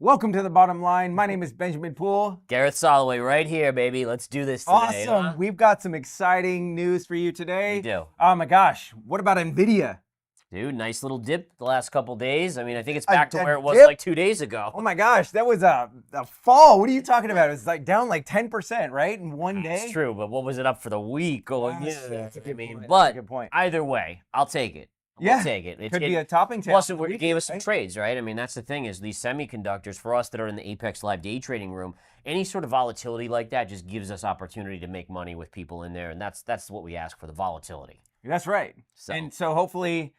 Welcome to the bottom line. My name is Benjamin Poole. Gareth Soloway right here, baby. Let's do this today. Awesome. Huh? We've got some exciting news for you today. We do. Oh my gosh. What about NVIDIA? Dude, nice little dip the last couple days. I mean, I think it's back to where it was dip? like 2 days ago. Oh my gosh. That was a fall. What are you talking about? It's like down like 10%, right? In one day? It's true, but what was it up for the week? Going, That's a good point. But That's a good point. either way, I'll take it. Yeah. We'll take it. Could be a topping tail. Plus, it gave us some trades, right? I mean, that's the thing is these semiconductors, for us that are in the Apex Live day trading room, any sort of volatility like that just gives us opportunity to make money with people in there, and that's what we ask for, the volatility. That's right. So. And so hopefully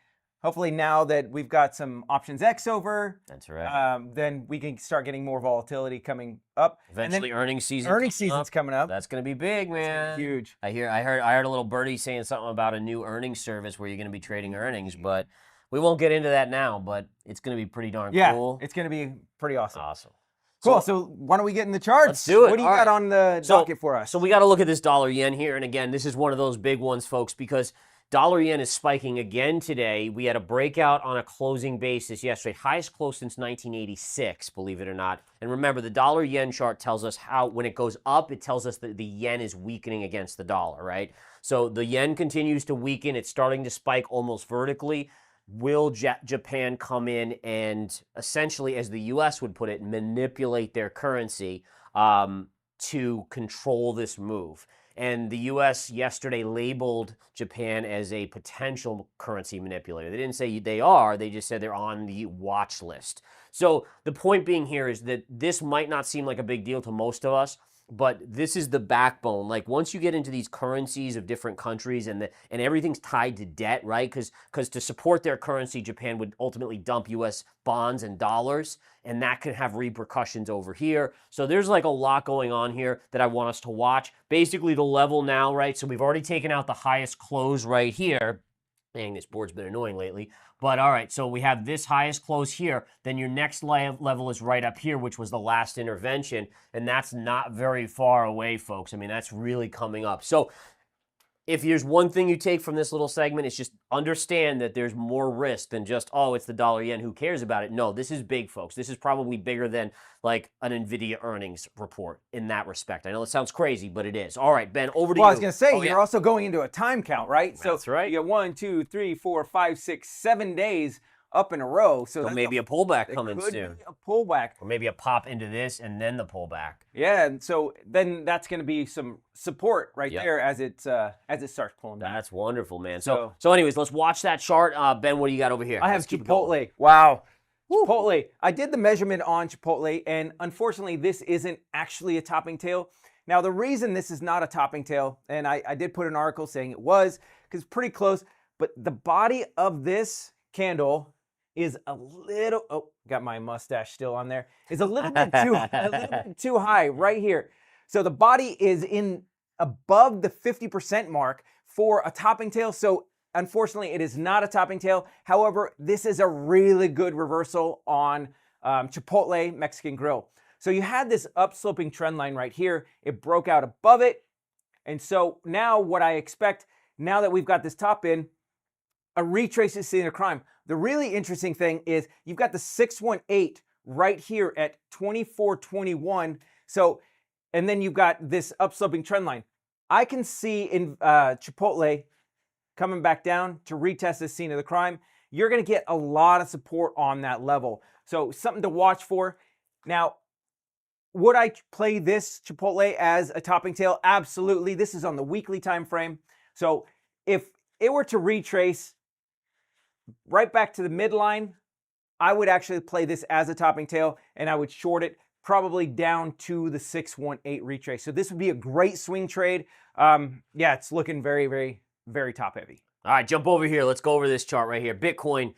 now that we've got some options X over, that's right. Then we can start getting more volatility coming up. Eventually, earnings season. Earnings season's coming up. That's going to be big, man. Huge. I heard a little birdie saying something about a new earnings service where you're going to be trading earnings, but we won't get into that now. But it's going to be pretty darn cool. It's going to be pretty awesome. Awesome. Cool. So why don't we get in the charts? Let's do it. What do you got on the docket for us? So we got to look at this dollar yen here, and again, this is one of those big ones, folks, because dollar yen is spiking again today. We had a breakout on a closing basis yesterday, highest close since 1986, believe it or not. And remember, the dollar yen chart tells us how, when it goes up, it tells us that the yen is weakening against the dollar, right? So the yen continues to weaken. It's starting to spike almost vertically. Will Japan come in and essentially, as the U.S. would put it, manipulate their currency to control this move? And the U.S. yesterday labeled Japan as a potential currency manipulator. They didn't say they are, they just said they're on the watch list. So the point being here is that this might not seem like a big deal to most of us, but this is the backbone. Like once you get into these currencies of different countries and everything's tied to debt, right? Because to support their currency, Japan would ultimately dump U.S. bonds and dollars, and that can have repercussions over here. So there's like a lot going on here that I want us to watch. Basically the level now, right? So we've already taken out the highest close right here. Dang, this board's been annoying lately. But all right, so we have this highest close here. Then your next level is right up here, which was the last intervention. And that's not very far away, folks. I mean, that's really coming up. So if there's one thing you take from this little segment, it's just understand that there's more risk than just, oh, it's the dollar yen, who cares about it? No, this is big, folks. This is probably bigger than like an NVIDIA earnings report in that respect. I know it sounds crazy, but it is. All right, Ben, over to you. Well, I was going to say, you're also going into a time count, right? That's right. You got 1, 2, 3, 4, 5, 6, 7 days up in a row. So maybe a pullback coming soon. Be a pullback. Or maybe a pop into this and then the pullback. Yeah, and so then that's going to be some support right there as it starts pulling down. That's wonderful, man. So anyways, let's watch that chart. Ben, what do you got over here? I have Chipotle. Wow. Chipotle. I did the measurement on Chipotle, and unfortunately, this isn't actually a topping tail. Now, the reason this is not a topping tail, and I did put an article saying it was, because it's pretty close, but the body of this candle is a little, got my mustache still on there, is a little bit too high right here. So the body is in above the 50% mark for a topping tail. So unfortunately, it is not a topping tail. However, this is a really good reversal on Chipotle Mexican Grill. So you had this upsloping trend line right here. It broke out above it. And so now what I expect, now that we've got this top in, a retrace is scene of crime. The really interesting thing is you've got the 618 right here at 24.21. So, and then you've got this upsloping trend line. I can see in Chipotle coming back down to retest this scene of the crime. You're going to get a lot of support on that level. So something to watch for. Now, would I play this Chipotle as a topping tail? Absolutely. This is on the weekly time frame. So if it were to retrace right back to the midline, I would actually play this as a topping tail, and I would short it probably down to the 618 retrace. So this would be a great swing trade. Yeah, it's looking very, very, very top heavy. All right, jump over here. Let's go over this chart right here. Bitcoin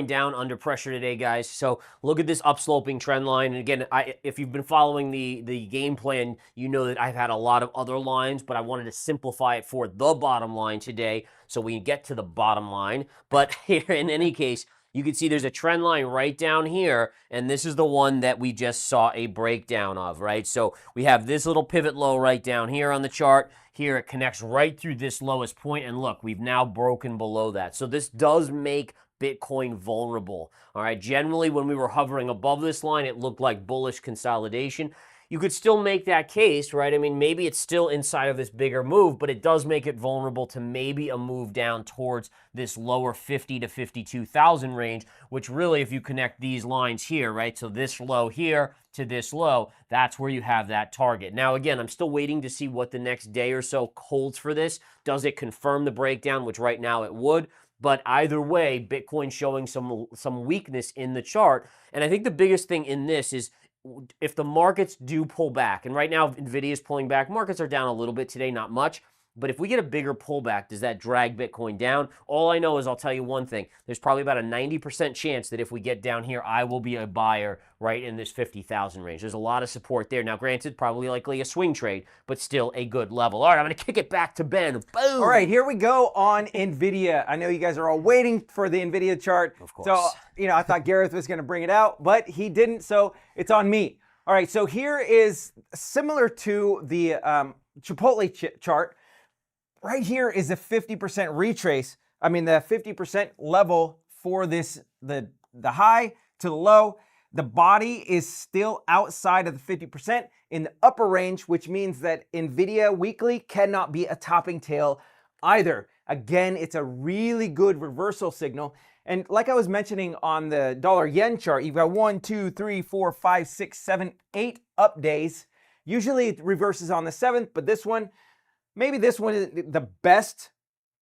down under pressure today, guys. So look at this upsloping trend line. And again, if you've been following the game plan, you know that I've had a lot of other lines, but I wanted to simplify it for the bottom line today so we can get to the bottom line. But here, in any case, you can see there's a trend line right down here, and this is the one that we just saw a breakdown of, right? So we have this little pivot low right down here on the chart. Here it connects right through this lowest point, and look, we've now broken below that. So this does make Bitcoin vulnerable. All right, generally when we were hovering above this line, it looked like bullish consolidation. You could still make that case, right? I mean, maybe it's still inside of this bigger move, but it does make it vulnerable to maybe a move down towards this lower 50 to 52,000 range, which really, if you connect these lines here, right? So this low here to this low, that's where you have that target. Now, again, I'm still waiting to see what the next day or so holds for this. Does it confirm the breakdown, which right now it would? But either way, Bitcoin showing some weakness in the chart. And I think the biggest thing in this is if the markets do pull back, and right now NVIDIA is pulling back, markets are down a little bit today, not much, but if we get a bigger pullback, does that drag Bitcoin down? All I know is I'll tell you one thing. There's probably about a 90% chance that if we get down here, I will be a buyer right in this 50,000 range. There's a lot of support there. Now, granted, probably likely a swing trade, but still a good level. All right, I'm going to kick it back to Ben. Boom! All right, here we go on NVIDIA. I know you guys are all waiting for the NVIDIA chart. Of course. So, I thought Gareth was going to bring it out, but he didn't, so it's on me. All right, so here is similar to the Chipotle chart. Right here is a 50% retrace. I mean, the 50% level for this, the high to the low. The body is still outside of the 50% in the upper range, which means that NVIDIA weekly cannot be a topping tail either. Again, it's a really good reversal signal. And like I was mentioning on the dollar-yen chart, you've got 1, 2, 3, 4, 5, 6, 7, 8 up days. Usually it reverses on the 7th, but this one, maybe this one is the best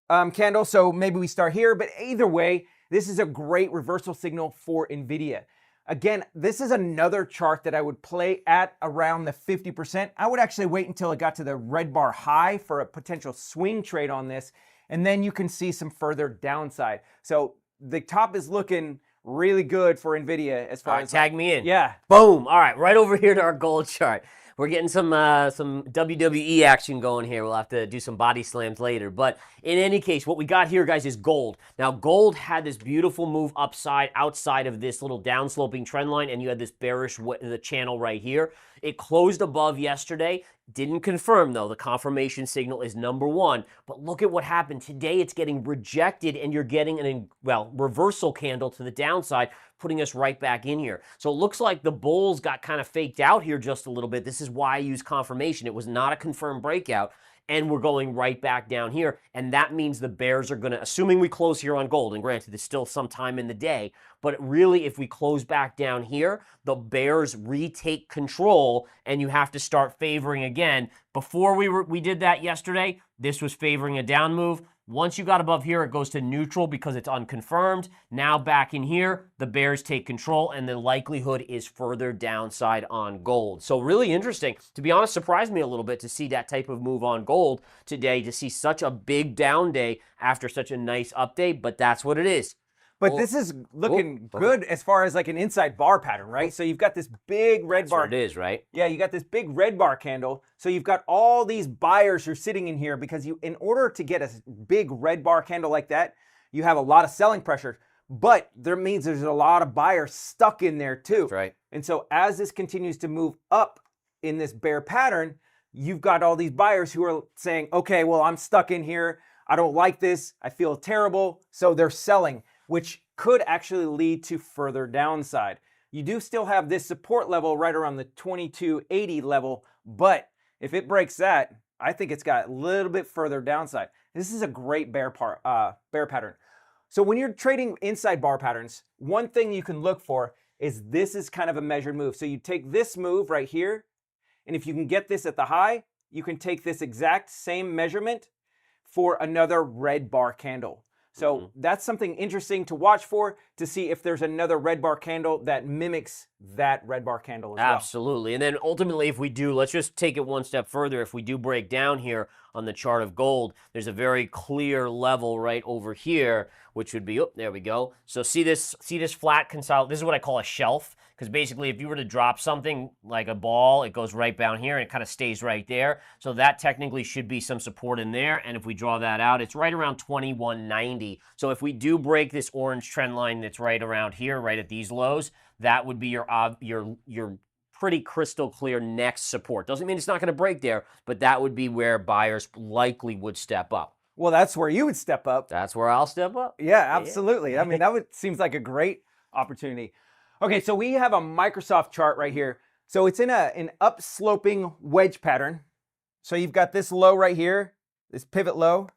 candle, so maybe we start here. But either way, this is a great reversal signal for NVIDIA. Again, this is another chart that I would play at around the 50%. I would actually wait until it got to the red bar high for a potential swing trade on this, and then you can see some further downside. So the top is looking really good for NVIDIA as far as tag me in. Yeah. Boom. All right, right over here to our gold chart. We're getting some WWE action going here. We'll have to do some body slams later. But in any case, what we got here, guys, is gold. Now, gold had this beautiful move outside of this little downsloping trend line, and you had this bearish the channel right here. It closed above yesterday. Didn't confirm, though. The confirmation signal is #1. But look at what happened. Today, it's getting rejected, and you're getting reversal candle to the downside, putting us right back in here. So it looks like the bulls got kind of faked out here just a little bit. This is why I use confirmation. It was not a confirmed breakout. And we're going right back down here. And that means the bears are going to, assuming we close here on gold, and granted, there's still some time in the day, but really, if we close back down here, the bears retake control, and you have to start favoring again. Before we did that yesterday, this was favoring a down move. Once you got above here, it goes to neutral because it's unconfirmed. Now back in here, the bears take control, and the likelihood is further downside on gold. So really interesting. To be honest, surprised me a little bit to see that type of move on gold today, to see such a big down day after such a nice update, but that's what it is. But this is looking good as far as like an inside bar pattern, right? So you've got this big red bar. That's what it is, right? Yeah, you got this big red bar candle. So you've got all these buyers who are sitting in here because in order to get a big red bar candle like that, you have a lot of selling pressure. But there means there's a lot of buyers stuck in there too. That's right. And so as this continues to move up in this bear pattern, you've got all these buyers who are saying, okay, well, I'm stuck in here. I don't like this. I feel terrible. So they're selling, which could actually lead to further downside. You do still have this support level right around the 2280 level, but if it breaks that, I think it's got a little bit further downside. This is a great bear pattern. So when you're trading inside bar patterns, one thing you can look for is this is kind of a measured move. So you take this move right here, and if you can get this at the high, you can take this exact same measurement for another red bar candle. So that's something interesting to watch for, to see if there's another red bar candle that mimics that red bar candle as well. Absolutely. And then ultimately, if we do, let's just take it one step further. If we do break down here on the chart of gold, there's a very clear level right over here, which would be, oh, there we go. So see this flat consolidation. This is what I call a shelf, because basically if you were to drop something like a ball, it goes right down here and it kind of stays right there. So that technically should be some support in there. And if we draw that out, it's right around 2190. So if we do break this orange trend line that's right around here, right at these lows, that would be your pretty crystal clear next support. Doesn't mean it's not going to break there, but that would be where buyers likely would step up. Well, that's where you would step up. That's where I'll step up. Yeah, absolutely. I mean, seems like a great opportunity. Okay, so we have a Microsoft chart right here. So it's in an upsloping wedge pattern. So you've got this low right here, this pivot low,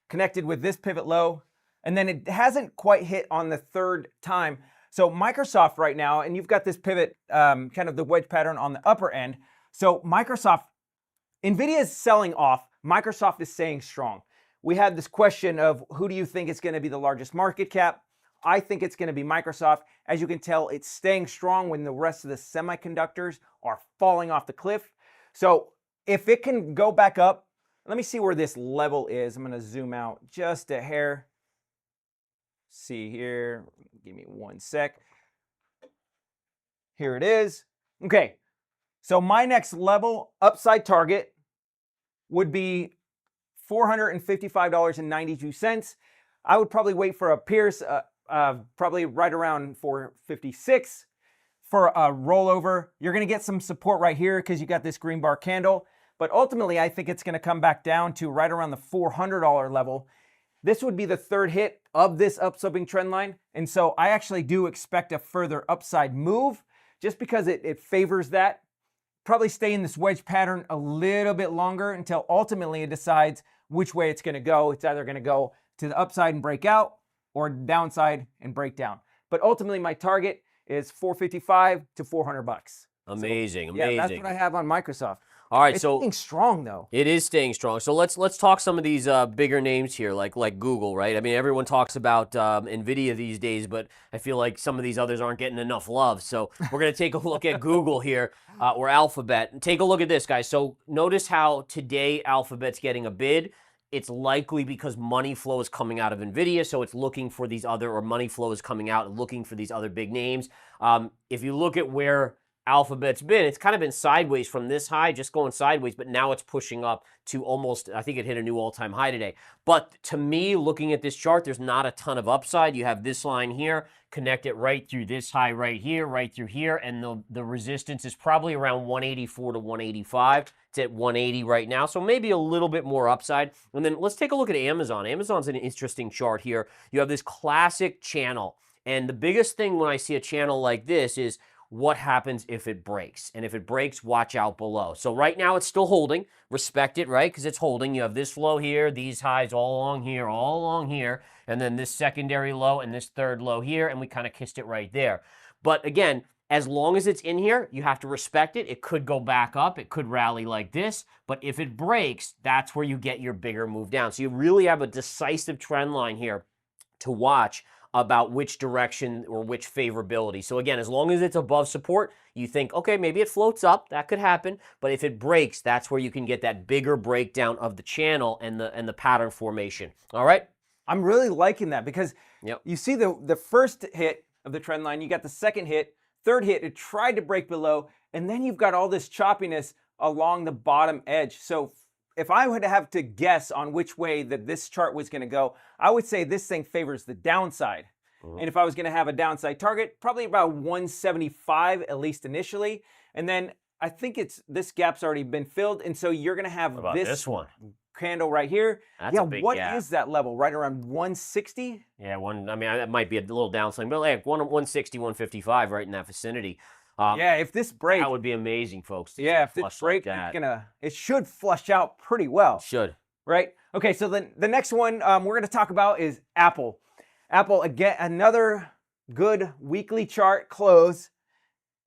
connected with this pivot low, and then it hasn't quite hit on the third time. So Microsoft right now, and you've got this pivot, kind of the wedge pattern on the upper end. So NVIDIA is selling off, Microsoft is staying strong. We had this question of who do you think is going to be the largest market cap? I think it's going to be Microsoft. As you can tell, it's staying strong when the rest of the semiconductors are falling off the cliff. So if it can go back up, let me see where this level is. I'm going to zoom out just a hair. See here, give me one sec. Here it is. Okay, so my next level upside target would be $455.92. I would probably wait for a pierce, probably right around 456 for a rollover. You're going to get some support right here because you got this green bar candle. But ultimately, I think it's going to come back down to right around the $400 level. This would be the third hit of this upsloping trend line. And so I actually do expect a further upside move just because it favors that. Probably stay in this wedge pattern a little bit longer until ultimately it decides which way it's going to go. It's either going to go to the upside and break out or downside and break down. But ultimately my target is 455 to 400 bucks. Amazing, So, amazing. yeah, that's what I have on Microsoft. All right, It's so staying strong though. it is staying strong. So let's talk some of these bigger names here, like Google, right? I mean, everyone talks about NVIDIA these days, but I feel like some of these others aren't getting enough love. So we're going to take a look at Google here, or Alphabet. And take a look at this, guys. So notice how today Alphabet's getting a bid. It's likely because money flow is coming out of NVIDIA, so it's looking for these other, or money flow is coming out and looking for these other big names. If you look at where Alphabet's been, it's kind of been sideways from this high, just going sideways, but now it's pushing up to almost, I think it hit a new all-time high today. But to me, looking at this chart, there's not a ton of upside. You have this line here, connect it right through this high right here, right through here, and the resistance is probably around 184 to 185. It's at 180 right now, so maybe a little bit more upside. And then let's take a look at Amazon. Amazon's an interesting chart here. You have this classic channel, and the biggest thing when I see a channel like this is what happens if it breaks. And if it breaks, watch out below. So right now it's still holding. Respect it, right? Because it's holding. You have this low here, these highs all along here, and then this secondary low and this third low here, and we kind of kissed it right there. But again, as long as it's in here, you have to respect it. It could go back up. It could rally like this. But if it breaks, that's where you get your bigger move down. So you really have a decisive trend line here to watch about which direction or which favorability. So again, as long as it's above support, you think, okay, maybe it floats up. That could happen. But if it breaks, that's where you can get that bigger breakdown of the channel and the pattern formation. All right? I'm really liking that because you see the first hit of the trend line, you got the second hit, third hit, it tried to break below, and then you've got all this choppiness along the bottom edge. So if I would have to guess on which way that this chart was going to go, I would say this thing favors the downside. And if I was going to have a downside target, probably about 175 at least initially. And then I think this gap's already been filled, and so you're going to have this one candle right here. That's a big gap. Is that level? Right around 160? Yeah, I mean, that might be a little downswing, but like 160, 155 right in that vicinity. Yeah, if this breaks, that would be amazing, folks. Yeah, if this breaks, it should flush out pretty well. Should. Right? Okay, so then the next one we're going to talk about is Apple. Apple, again, another good weekly chart close.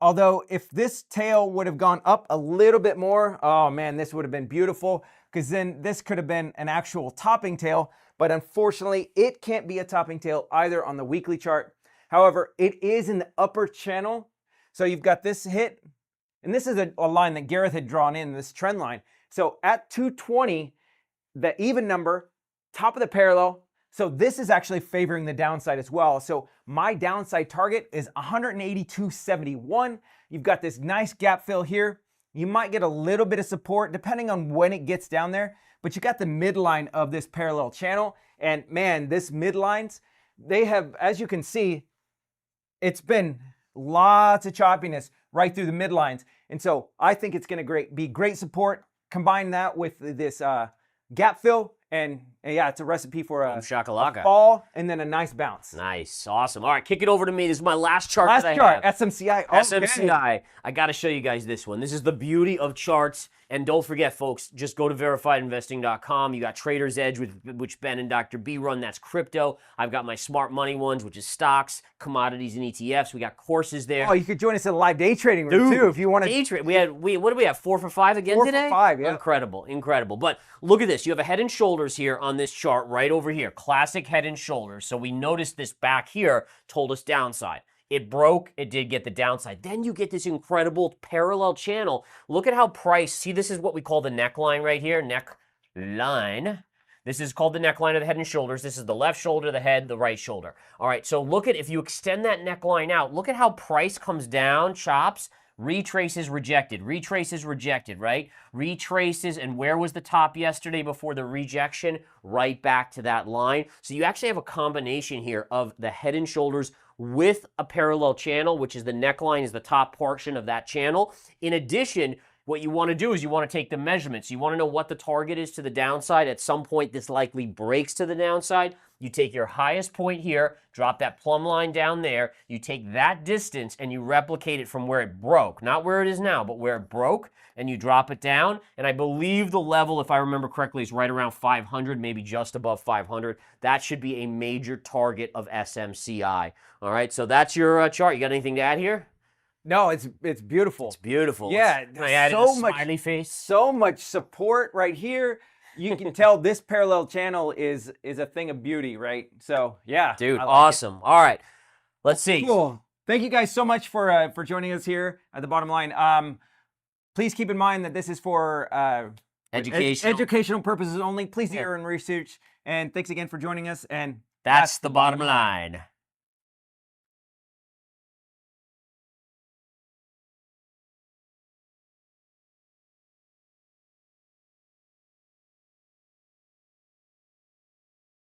Although if this tail would have gone up a little bit more, oh man, this would have been beautiful, because then this could have been an actual topping tail. But unfortunately, it can't be a topping tail either on the weekly chart. However, it is in the upper channel. So you've got this hit, and this is a line that Gareth had drawn in, this trend line. So at 220, the even number, top of the parallel. So this is actually favoring the downside as well. So my downside target is 182.71. You've got this nice gap fill here. You might get a little bit of support depending on when it gets down there, but you got the midline of this parallel channel. And man, this midlines, they have, as you can see, it's been lots of choppiness right through the midlines. And so I think it's going to be great support. Combine that with this gap fill, and And yeah, it's a recipe for a shakalaka. fall and then a nice bounce. Nice. Awesome. All right, kick it over to me. This is my last chart Last that I chart, have. SMCI. Okay. SMCI. I got to show you guys this one. This is the beauty of charts. And don't forget, folks, just go to verifiedinvesting.com. You got Trader's Edge, which Ben and Dr. B run. That's crypto. I've got my smart money ones, which is stocks, commodities, and ETFs. We got courses there. Oh, you could join us in a live day trading room, too, if you want to. Day trade. What do we have? 4 for 5 again today? 4 for 5, yeah. Incredible, incredible. But look at this. You have a head and shoulders here on this chart right over here. Classic head and shoulders. So we noticed this back here told us downside. It broke, it did get the downside. Then you get this incredible parallel channel. Look at how price, see, this is what we call the neckline right here, neckline. This is called the neckline of the head and shoulders. This is the left shoulder, the head, the right shoulder. All right, so look at, if you extend that neckline out, look at how price comes down, chops, retraces, rejected, right? Retraces, and where was the top yesterday before the rejection? Right back to that line. So you actually have a combination here of the head and shoulders with a parallel channel, which is the neckline is the top portion of that channel. In addition, what you want to do is you want to take the measurements. You want to know what the target is to the downside. At some point, this likely breaks to the downside. You take your highest point here, drop that plumb line down there. You take that distance and you replicate it from where it broke. Not where it is now, but where it broke, and you drop it down. And I believe the level, if I remember correctly, is right around 500, maybe just above 500. That should be a major target of SMCI. All right, so that's your chart. You got anything to add here? No, it's beautiful. It's beautiful. Yeah, Can I add so a much smiley face? So much support right here. You can tell this parallel channel is a thing of beauty, right? So yeah, Dude, I like awesome. All right, let's see. Cool. Thank you guys so much for joining us here at the bottom line. Please keep in mind that this is for educational purposes only. Please do your own research. And thanks again for joining us. And that's the bottom line.